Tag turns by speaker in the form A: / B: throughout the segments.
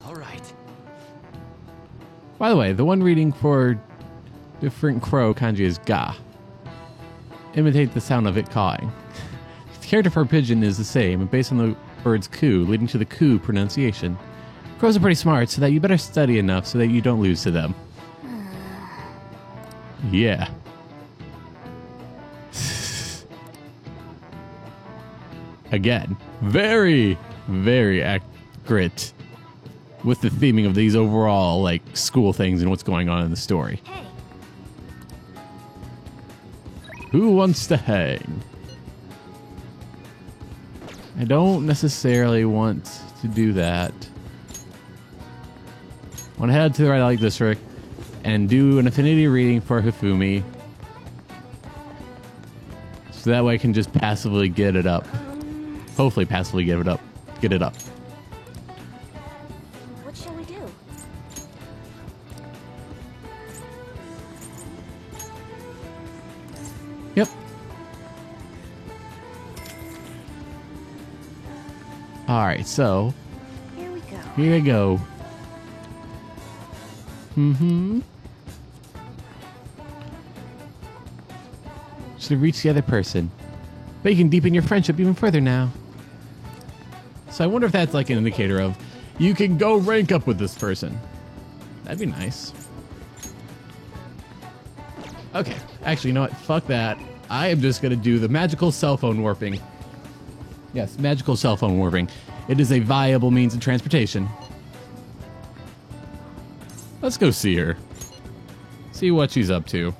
A: All right.
B: By the way, the one reading for different crow kanji is ga. Imitate the sound of it cawing. The character for pigeon is the same, based on the bird's coo, leading to the coo pronunciation. Crows are pretty smart, so that you better study enough so that you don't lose to them. Yeah. Again, very, very accurate with the theming of these overall, like, school things and what's going on in the story.
C: Hey.
B: Who wants to hang? I don't necessarily want to do that. I want to head to the Red Light District and do an affinity reading for Hifumi. So that way I can just passively get it up. Hopefully passively get it up. Get it up.
C: What shall we do?
B: Yep. Alright, so
C: Here we go.
B: here you go. Mm-hmm. Should have reached the other person. But you can deepen your friendship even further now. So I wonder if that's like an indicator of you can go rank up with this person. That'd be nice. Okay. Actually, you know what? Fuck that. I am just going to do the magical cell phone warping. Yes, magical cell phone warping. It is a viable means of transportation. Let's go see her. See what she's up to.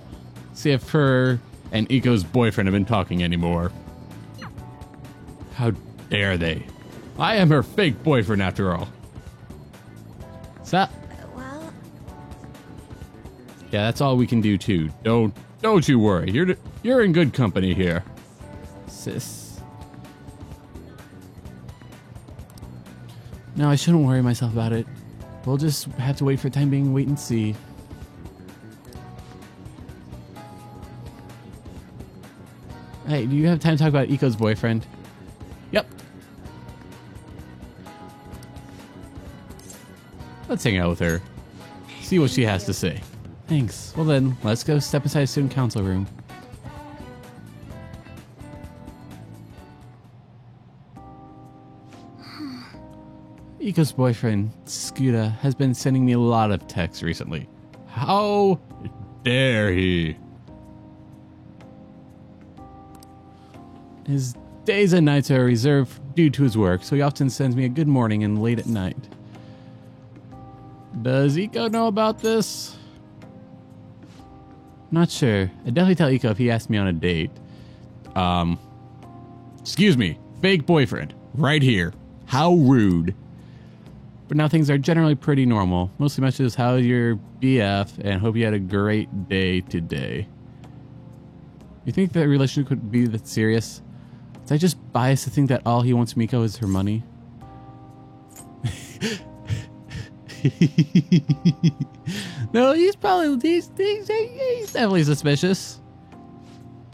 B: See if her and Iko's boyfriend have been talking anymore. How dare they? I am her fake boyfriend after all. So,
C: Well,
B: yeah, that's all we can do too. Don't you worry. You're in good company here, sis. No, I shouldn't worry myself about it. We'll just have to wait for time being, wait and see. Hey, do you have time to talk about Iko's boyfriend? Yep. Let's hang out with her. See what she has to say. Thanks. Well then, let's go step inside the student council room. Iko's boyfriend, Scooter, has been sending me a lot of texts recently. How dare he? His days and nights are reserved due to his work, so he often sends me a good morning and late at night. Does Iko know about this? Not sure. I'd definitely tell Iko if he asked me on a date. Excuse me, fake boyfriend, right here. How rude. But now things are generally pretty normal. Mostly messages, how's your BF, and hope you had a great day today. You think that relationship could be that serious? Is I just biased to think that all he wants Miko is her money? No, he's definitely suspicious.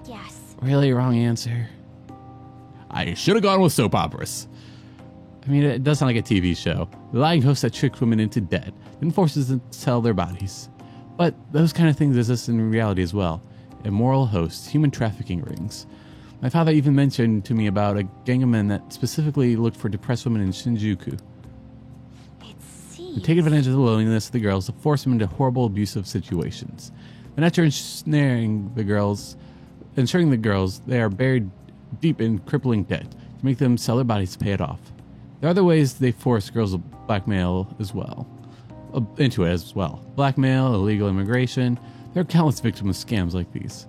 C: yes.
B: Really wrong answer. I should have gone with soap operas. I mean, it does sound like a TV show. The lying host that tricks women into debt, then forces them to sell their bodies. But those kind of things exist in reality as well. Immoral hosts, human trafficking rings. My father even mentioned to me about a gang of men that specifically looked for depressed women in Shinjuku.
C: It
B: They
C: seems.
B: take advantage of the loneliness of the girls to force them into horrible, abusive situations. And after ensuring the girls, they are buried deep in crippling debt to make them sell their bodies to pay it off. There are other ways they force girls to blackmail as well. Into it as well. Blackmail, illegal immigration. There are countless victims of scams like these.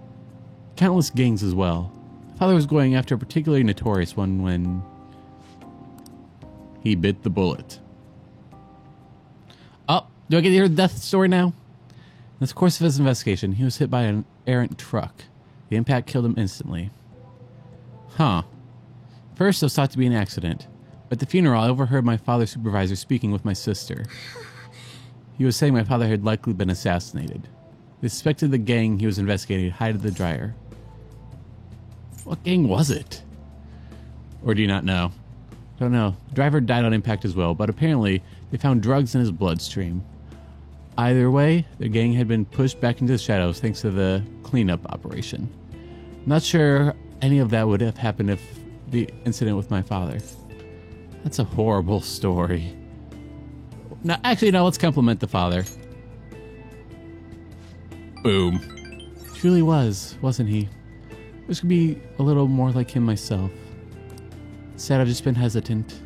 B: Countless gangs as well. Father was going after a particularly notorious one when he bit the bullet. Oh, do I get to hear the death story now? In the course of his investigation, he was hit by an errant truck. The impact killed him instantly. Huh. First, it was thought to be an accident. At the funeral, I overheard my father's supervisor speaking with my sister. He was saying my father had likely been assassinated. They suspected the gang he was investigating had hid the dryer. What gang was it? Or do you not know? Don't know. The driver died on impact as well, but apparently they found drugs in his bloodstream. Either way, the gang had been pushed back into the shadows thanks to the cleanup operation. I'm not sure any of that would have happened if the incident with my father. That's a horrible story. No, actually, no, let's compliment the father. Boom. Truly was, wasn't he? I wish I could be a little more like him myself. Sad I've just been hesitant.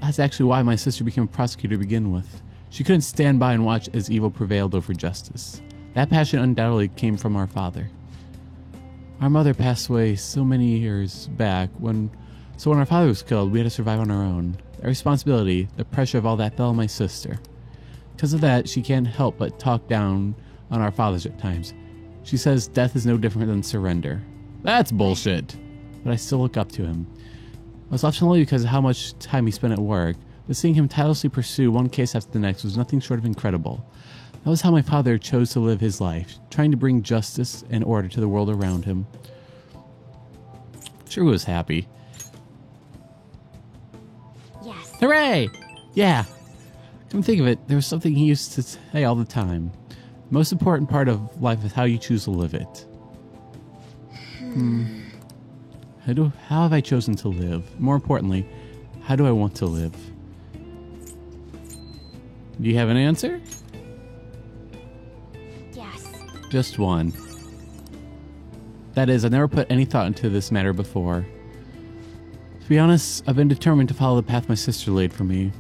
B: That's actually why my sister became a prosecutor to begin with. She couldn't stand by and watch as evil prevailed over justice. That passion undoubtedly came from our father. Our mother passed away so many years back, when our father was killed, we had to survive on our own. The responsibility, the pressure of all that fell on my sister. Because of that, she can't help but talk down on our fathers at times. She says death is no different than surrender. That's bullshit. But I still look up to him. It was often only because of how much time he spent at work, but seeing him tirelessly pursue one case after the next was nothing short of incredible. That was how my father chose to live his life, trying to bring justice and order to the world around him. Sure was happy.
C: Yes.
B: Hooray! Yeah. Come think of it, there was something he used to say all the time. The most important part of life is how you choose to live it. How have I chosen to live? More importantly, how do I want to live? Do you have an answer?
C: Yes.
B: Just one. That is, I've never put any thought into this matter before. To be honest, I've been determined to follow the path my sister laid for me.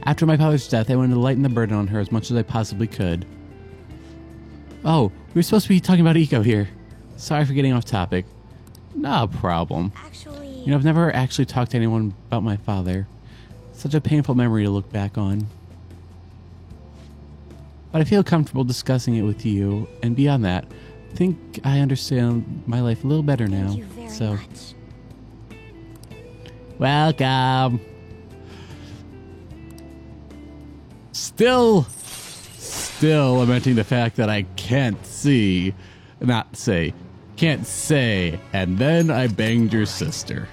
B: After my father's death, I wanted to lighten the burden on her as much as I possibly could. Oh, we were supposed to be talking about Eco here. Sorry for getting off topic. No problem.
C: Actually...
B: You know, I've never actually talked to anyone about my father. Such a painful memory to look back on. But I feel comfortable discussing it with you, and beyond that, I think I understand my life a little better now.
C: Thank you very much.
B: Welcome. Still lamenting the fact that I can't say, and then I banged your sister.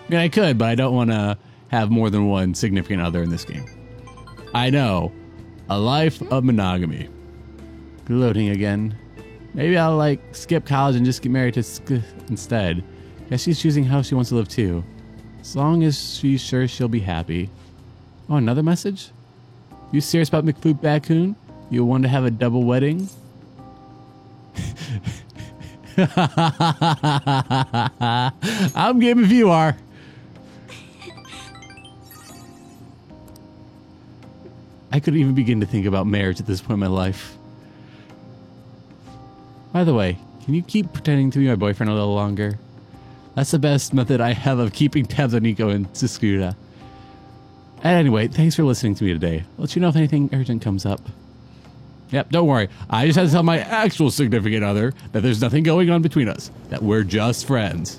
B: I mean, I could, but I don't want to have more than one significant other in this game. I know. A life of monogamy. Gloating again. Maybe I'll, skip college and just get married to instead. Guess she's choosing how she wants to live, too. As long as she's sure she'll be happy. Oh, another message? You serious about McFoop Raccoon? You want to have a double wedding? I'm game if you are. I couldn't even begin to think about marriage at this point in my life. By the way, can you keep pretending to be my boyfriend a little longer? That's the best method I have of keeping tabs on Nico and Siskuda. And anyway, thanks for listening to me today. I'll let you know if anything urgent comes up. Yep, don't worry. I just had to tell my actual significant other that there's nothing going on between us. That we're just friends.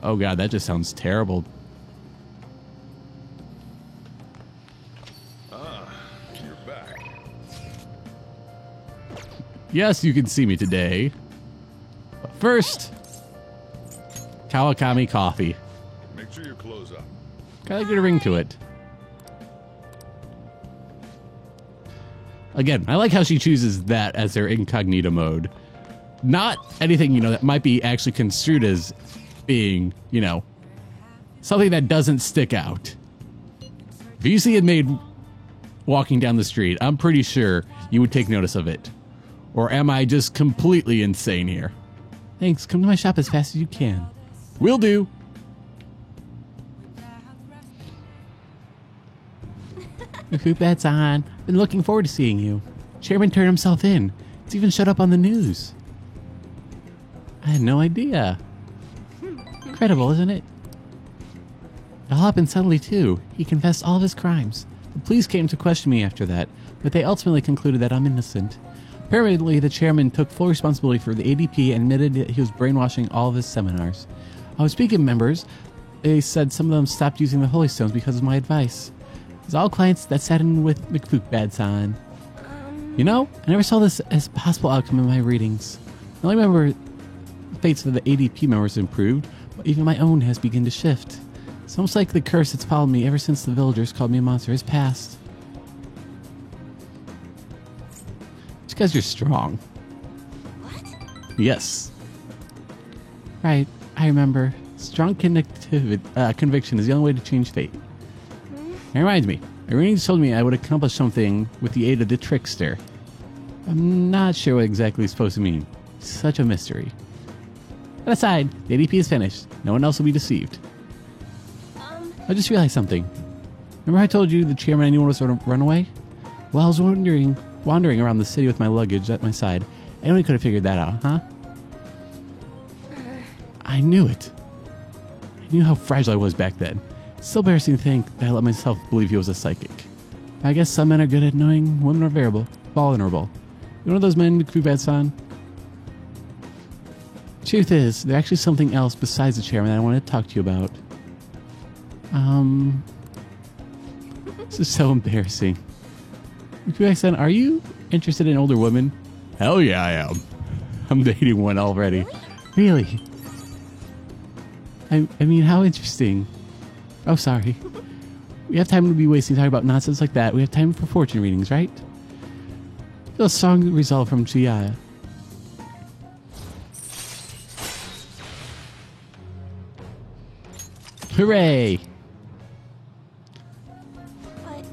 B: Oh god, that just sounds terrible.
A: You're back.
B: Yes, you can see me today. But first, Kawakami coffee.
A: Make sure your clothes up.
B: Got a good ring to it. Again, I like how she chooses that as their incognito mode. Not anything, that might be actually construed as being, something that doesn't stick out. If you see a maid walking down the street, I'm pretty sure you would take notice of it. Or am I just completely insane here? Thanks, come to my shop as fast as you can. Will do. McFoop Bad's on. Been looking forward to seeing you. Chairman turned himself in. It's even shut up on the news. I had no idea. Incredible, isn't it? It all happened suddenly, too. He confessed all of his crimes. The police came to question me after that, but they ultimately concluded that I'm innocent. Apparently, the chairman took full responsibility for the ADP and admitted that he was brainwashing all of his seminars. I was speaking to members. They said some of them stopped using the Holy Stones because of my advice. It's all clients that sat in with McFoop Badsan. I never saw this as a possible outcome in my readings. Not only remember the fates of the ADP members improved, but even my own has begun to shift. It's almost like the curse that's followed me ever since the villagers called me a monster has passed. It's because you're strong.
C: What?
B: Yes. Right, I remember. Strong conviction is the only way to change fate. It reminds me, Irene told me I would accomplish something with the aid of the trickster. I'm not sure what exactly it's supposed to mean. Such a mystery. That aside, the ADP is finished. No one else will be deceived. I just realized something. Remember I told you the chairman and anyone was sort of run away? Well, I was wandering around the city with my luggage at my side. Anyone could have figured that out, huh? I knew it. I knew how fragile I was back then. It's so embarrassing to think that I let myself believe he was a psychic. I guess some men are good at knowing women are vulnerable. You one of those men who could be bad son? Truth is, there's actually something else besides the chairman that I wanted to talk to you about. This is so embarrassing. Then, are you interested in older women? Hell yeah, I am. I'm dating one already. Really? I mean, how interesting. Oh, sorry. We have time to be wasting talking about nonsense like that. We have time for fortune readings, right? Feel a strong resolve from Gia. Hooray!
C: But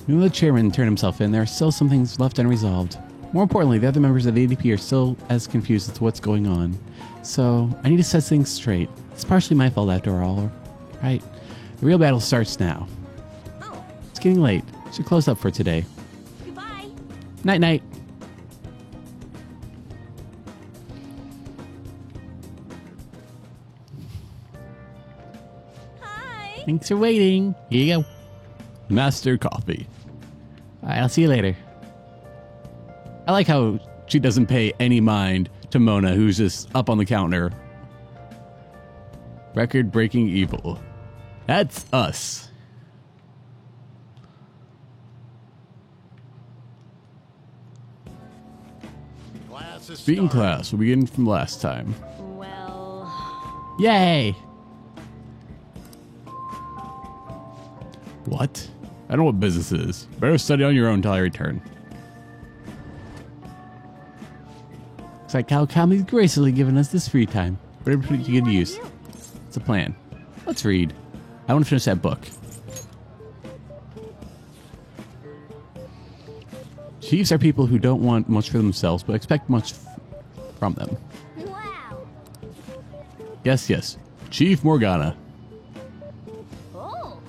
B: Even though the chairman turned himself in, there are still some things left unresolved. More importantly, the other members of the ADP are still as confused as to what's going on. So, I need to set things straight. It's partially my fault after all, right? The real battle starts now.
C: oh,
B: It's getting late. Should close up for today.
C: goodbye.
B: Night-night.
C: Hi.
B: Thanks for waiting. Here you go. Master coffee. Alright, I'll see you later. I like how she doesn't pay any mind to Mona, who's just up on the counter. Record-breaking evil. That's us.
D: Class is
B: Speaking
D: started.
B: class, we'll begin from last time.
C: Well,
B: Yay! What? I don't know what business is. Better study on your own until I return. Looks like Kawakami's graciously given us this free time. Better put it to good use. It's a plan. Let's read. I want to finish that book. Chiefs are people who don't want much for themselves, but expect much from them.
C: wow.
B: Yes, yes. Chief Morgana.
C: Oh,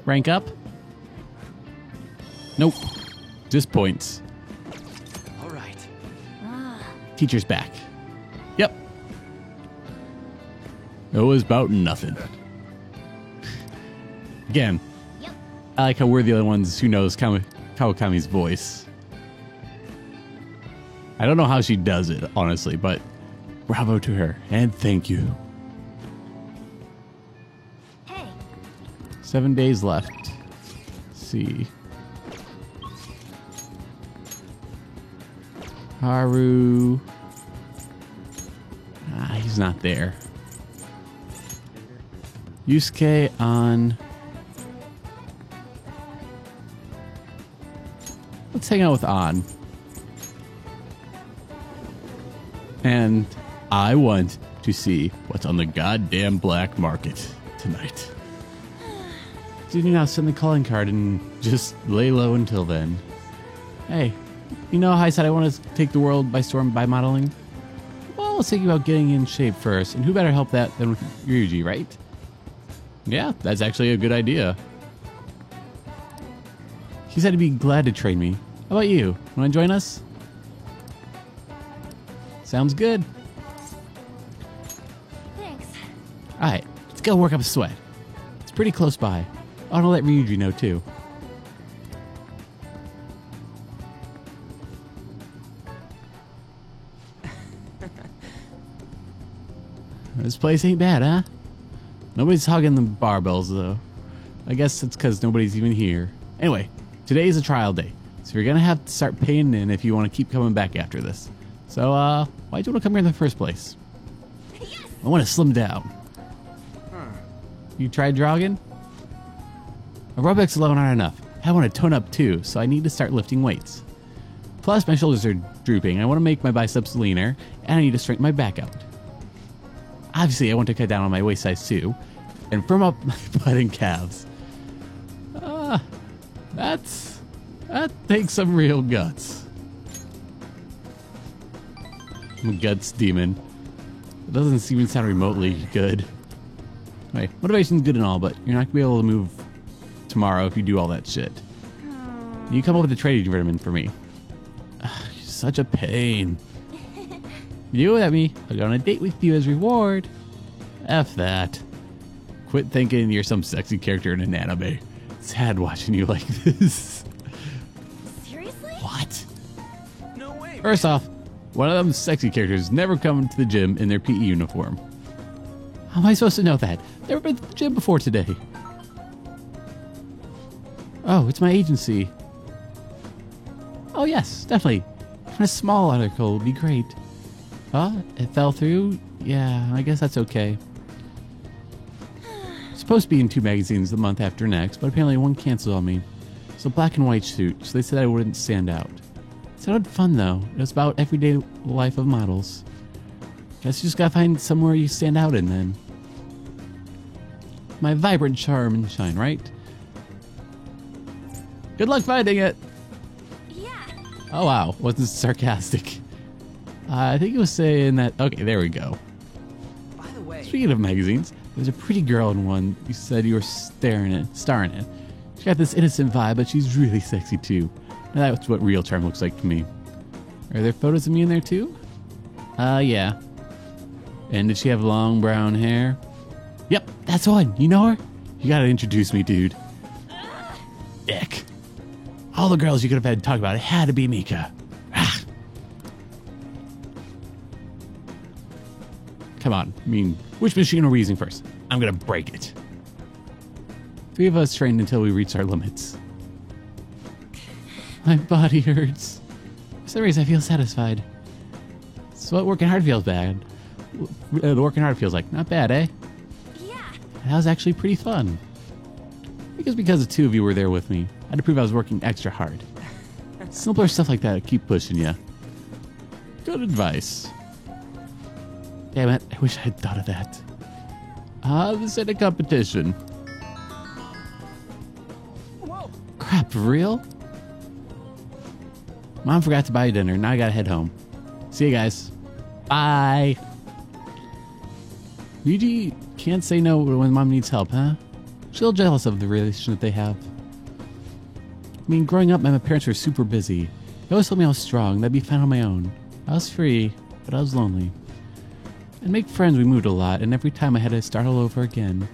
B: Rank up? Nope. Just points.
D: All right.
B: Teacher's back. Yep. It was about nothing. Again,
C: yep.
B: I like how we're the only ones who knows Kawakami's voice. I don't know how she does it, honestly, but bravo to her, and thank you.
C: Hey,
B: 7 days left. Let's see. Haru. He's not there. Yusuke on. Let's hang out with An. And I want to see what's on the goddamn black market tonight. Do you now send the calling card and just lay low until then? Hey, you know how I said I want to take the world by storm by modeling? Well, let's think about getting in shape first, and who better help that than Ryuji, right? Yeah, that's actually a good idea. He said he'd be glad to train me. How about you? Want to join us? Sounds good.
C: thanks.
B: Alright, let's go work up a sweat. It's pretty close by. I want to let Ryuji know too. This place ain't bad, huh? Nobody's hogging the barbells, though. I guess it's because nobody's even here. Anyway, today is a trial day. So you're gonna have to start paying in if you want to keep coming back after this. So, why'd you want to come here in the first place? I want to slim down. You tried jogging? Aerobics alone aren't enough. I want to tone up too, so I need to start lifting weights. Plus, my shoulders are drooping. I want to make my biceps leaner, and I need to straighten my back out. Obviously, I want to cut down on my waist size too, and firm up my butt and calves. That takes some real guts. I'm a guts demon. It doesn't even sound remotely good. Anyway, motivation's good and all, but you're not gonna be able to move tomorrow if you do all that shit. You come up with a trading regimen for me. You're such a pain. You do it at me, I'll go on a date with you as reward. F that. Quit thinking you're some sexy character in an anime. Sad watching you like this.
C: Seriously?
B: What?
D: No way.
B: First off, one of them sexy characters never come to the gym in their PE uniform. How am I supposed to know that? Never been to the gym before today. Oh, it's my agency. Oh yes, definitely. Even a small article would be great. Huh? It fell through? Yeah, I guess that's okay. Supposed to be in 2 magazines the month after next, but apparently one canceled on me. So black and white suit, so they said I wouldn't stand out. It sounded fun though. It was about everyday life of models. Guess you just gotta find somewhere you stand out in then. My vibrant charm and shine, right? Good luck finding it!
C: Yeah.
B: Oh wow, wasn't sarcastic. I think it was saying that... Okay, there we go.
D: By the way,
B: Speaking of magazines, there's a pretty girl in one you said you were starring in. She got this innocent vibe, but she's really sexy too. Now that's what real charm looks like to me. Are there photos of me in there too? Yeah. And did she have long brown hair? Yep, that's the one. You know her? You gotta introduce me, dude. Ick. All the girls you could have had to talk about it had to be Mika. Ah. Come on. I mean, which machine are we using first? I'm gonna break it. 3 of us trained until we reached our limits. My body hurts. For some reason, I feel satisfied. So what working hard feels bad. The working hard feels like. Not bad, eh?
C: Yeah.
B: That was actually pretty fun. Because the 2 of you were there with me, I had to prove I was working extra hard. Simpler stuff like that keep pushing you. Good advice. Damn it, I wish I had thought of that. This ain't a competition.
D: whoa.
B: Crap, for real? Mom forgot to buy you dinner, now I gotta head home. See you guys. Bye. Ryuji can't say no when Mom needs help, huh? She's a little jealous of the relationship they have. I mean, growing up, my parents were super busy. They always told me I was strong, that I'd be fine on my own. I was free, but I was lonely. And make friends, we moved a lot, and every time I had to start all over again.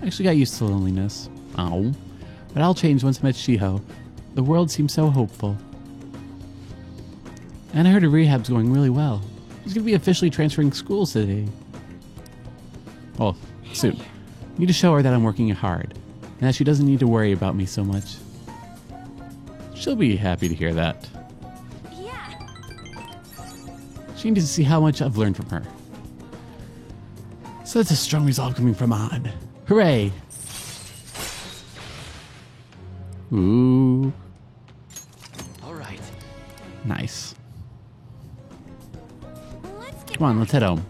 B: I actually got used to loneliness. Oh. But I'll change once I met Shiho. The world seems so hopeful. And I heard her rehab's going really well. She's going to be officially transferring schools today. Well, soon. Need to show her that I'm working hard, and that she doesn't need to worry about me so much. She'll be happy to hear that.
C: Yeah.
B: She needs to see how much I've learned from her. So that's a strong resolve coming from Odd. Hooray! Ooh,
D: All right.
B: nice.
C: Let's get
B: Come on, let's head home.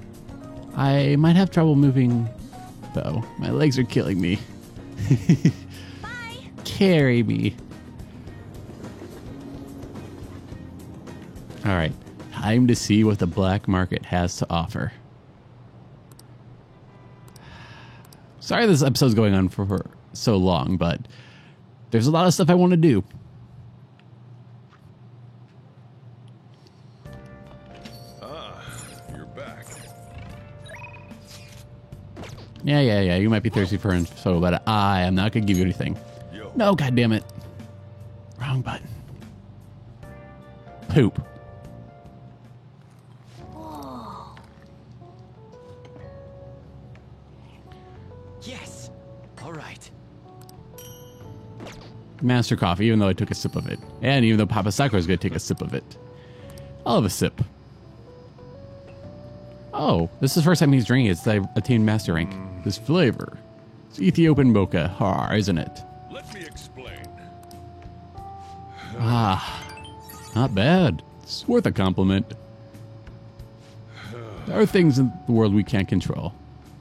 B: I might have trouble moving, though. My legs are killing me.
C: Bye.
B: Carry me. Alright, time to see what the black market has to offer. Sorry this episode's going on for so long, but there's a lot of stuff I want to do.
A: You're back.
B: Yeah, you might be thirsty for info, but I am not going to give you anything.
A: Yo.
B: No, goddammit. Wrong button. Poop.
C: Whoa.
D: Yes. All right.
B: Master Coffee, even though I took a sip of it. And even though Papa Sakura is going to take a sip of it. I'll have a sip. Oh, this is the first time he's drinking it since I attained Master Rank. This flavor. It's Ethiopian mocha, isn't it?
A: Let me explain.
B: Not bad. It's worth a compliment. There are things in the world we can't control.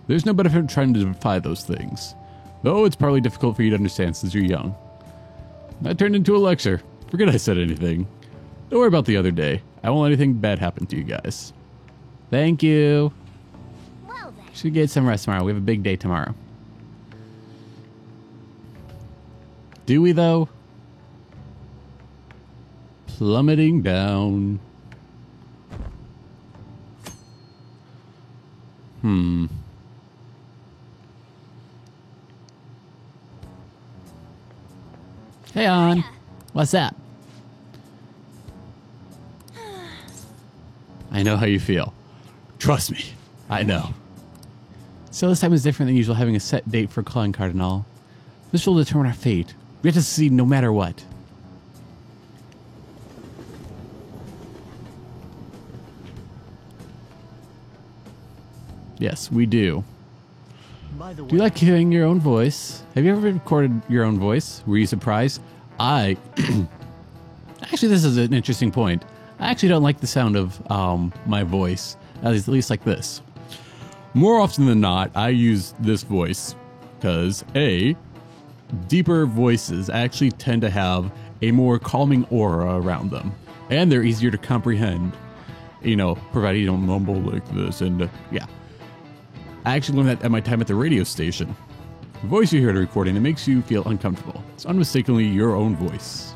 B: There's no benefit in trying to defy those things. Though it's probably difficult for you to understand since you're young. That turned into a lecture. Forget I said anything. Don't worry about the other day. I won't let anything bad happen to you guys. Thank you.
C: Well then.
B: Should get some rest tomorrow. We have a big day tomorrow. Do we, though? Plummeting down. Hey, On. What's up? I know how you feel. Trust me. I know. So this time is different than usual, having a set date for calling card and all. This will determine our fate. We have to succeed no matter what. Yes, we do.
D: By the way,
B: Do you like hearing your own voice? Have you ever recorded your own voice? Were you surprised? Actually, this is an interesting point. I actually don't like the sound of my voice, at least like this. More often than not, I use this voice because deeper voices actually tend to have a more calming aura around them, and they're easier to comprehend. You know, provided you don't mumble like this, and yeah. I actually learned that at my time at the radio station. The voice you hear at a recording that makes you feel uncomfortable. It's unmistakably your own voice.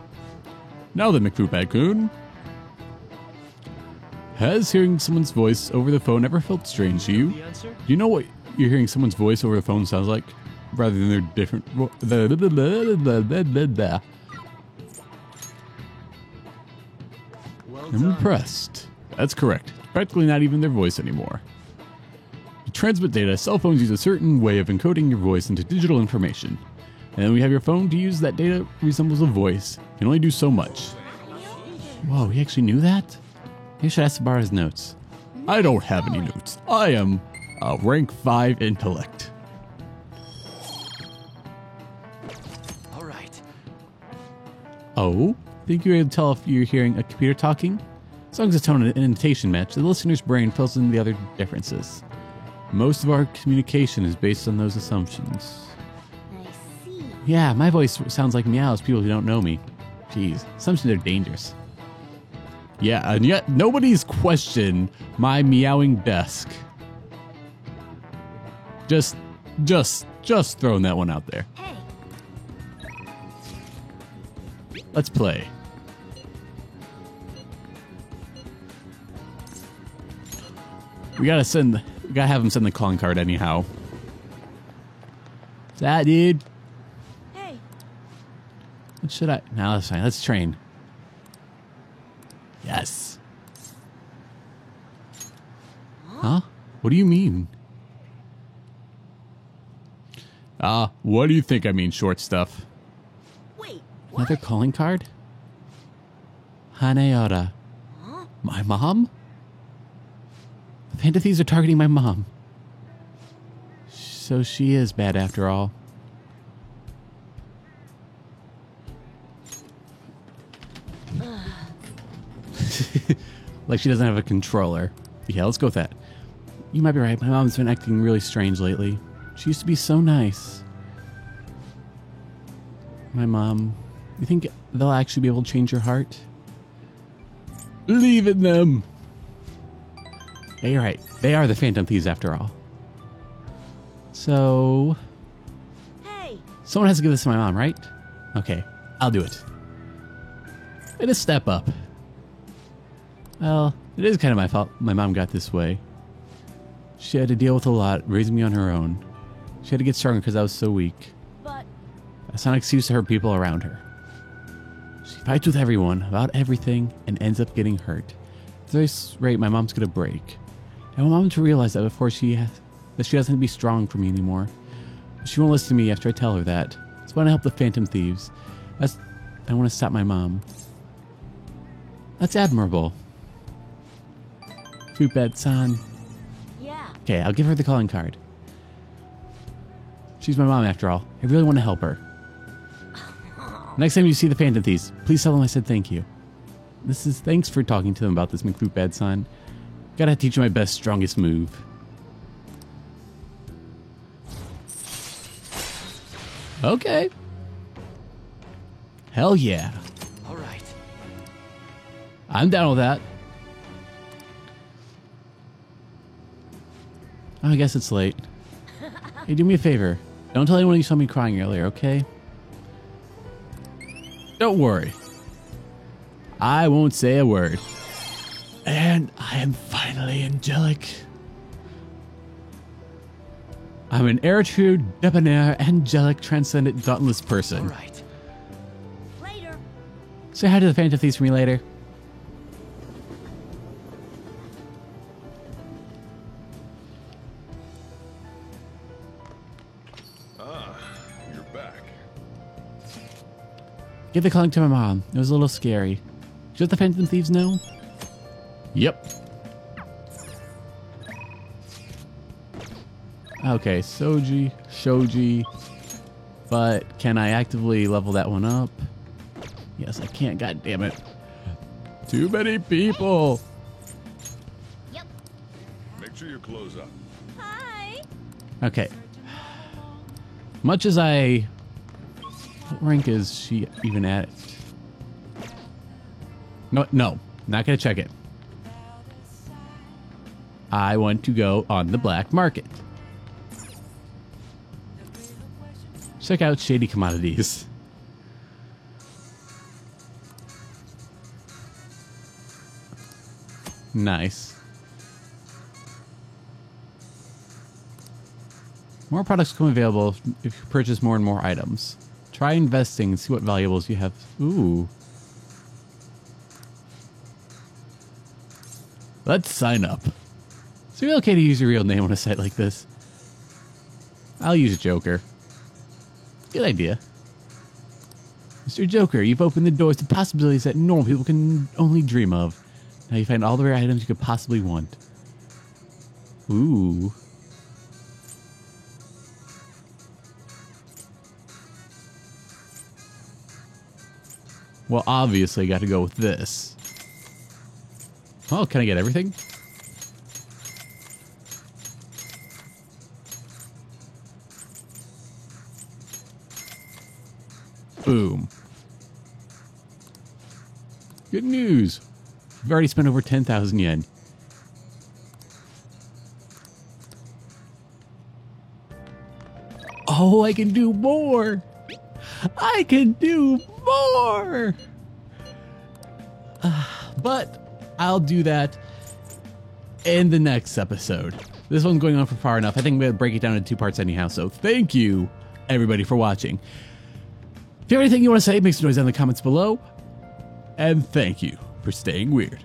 B: Now then, McFoop, has hearing someone's voice over the phone ever felt strange to you?
D: the answer?
B: Do you know what you're hearing someone's voice over the phone sounds like? Rather than their different...
D: Well
B: I'm
D: done.
B: impressed. That's correct. Practically not even their voice anymore. To transmit data, cell phones use a certain way of encoding your voice into digital information. And then we have your phone to use that data resembles a voice. You can only do so much. Whoa, he actually knew that? He should ask to borrow his notes. I don't have any notes. I am a rank 5 intellect.
D: All right.
B: Oh? Think you're able to tell if you're hearing a computer talking? As long as the tone and intonation match, the listener's brain fills in the other differences. Most of our communication is based on those assumptions.
C: I see.
B: Yeah, my voice sounds like meows people who don't know me. Jeez, assumptions are dangerous. Yeah, and yet nobody's questioned my meowing desk. Just throwing that one out there.
C: Hey.
B: Let's play. We gotta have him send the calling card anyhow. Is that dude?
C: Hey.
B: What should I? No, that's fine. Let's train. Yes. Huh? What do you mean? What do you think I mean, short stuff?
C: Wait.
B: Another calling card? Haneora.
C: Huh?
B: My mom? The Phantom Thieves are targeting my mom. So she is bad after all. Like she doesn't have a controller. Yeah, let's go with that. You might be right. My mom's been acting really strange lately. She used to be so nice. My mom. You think they'll actually be able to change your heart? Believe in them. Yeah, you're right. They are the Phantom Thieves after all. So...
C: Hey.
B: someone has to give this to my mom, right? Okay, I'll do it. It is step up. Well, it is kind of my fault my mom got this way. She had to deal with a lot, raising me on her own. She had to get stronger because I was so weak.
C: But
B: That's not an excuse to hurt people around her. She fights with everyone about everything and ends up getting hurt. At this rate, my mom's gonna break. I want mom to realize that before she doesn't be strong for me anymore. But she won't listen to me after I tell her that. So I want to help the Phantom Thieves. I want to stop my mom. That's admirable. Fruitbat-san.
C: Yeah.
B: Okay, I'll give her the calling card. She's my mom after all. I really want to help her. Next time you see the Phantom Thieves, please tell them I said thank you. Thanks for talking to them about this, McFruitbad-san. Gotta teach you my best, strongest move. Okay. Hell yeah.
D: All right.
B: I'm down with that. Oh, I guess it's late. Hey, do me a favor. Don't tell anyone you saw me crying earlier, okay? Don't worry. I won't say a word. And I am finally angelic. I'm an heir-true, debonair, angelic, transcendent, dauntless person.
D: All right.
C: Later.
B: Say hi to the Phantom Thieves for me later.
A: You're back.
B: Give the calling to my mom. It was a little scary. Should the Phantom Thieves know? Yep. Okay, Shoji. But can I actively level that one up? Yes, I can't. God damn it. Too many people.
C: Yep.
A: Make sure you close up.
C: Hi.
B: Okay. Much as I... What rank is she even at? No, not gonna check it. I want to go on the black market. Check out shady commodities. Nice. More products become available if you purchase more and more items. Try investing and see what valuables you have. Ooh. Let's sign up. Is it really okay to use your real name on a site like this? I'll use Joker. Good idea. Mr. Joker, you've opened the doors to possibilities that normal people can only dream of. Now you find all the rare items you could possibly want. Ooh. Well, obviously, got to go with this. Oh, can I get everything? Boom. Good news. We've already spent over 10,000 yen. Oh, I can do more. I can do more. But I'll do that in the next episode. This one's going on for far enough. I think I'm going to break it down into 2 parts anyhow. So thank you, everybody, for watching. If you have anything you want to say, make some noise down in the comments below. And thank you for staying weird.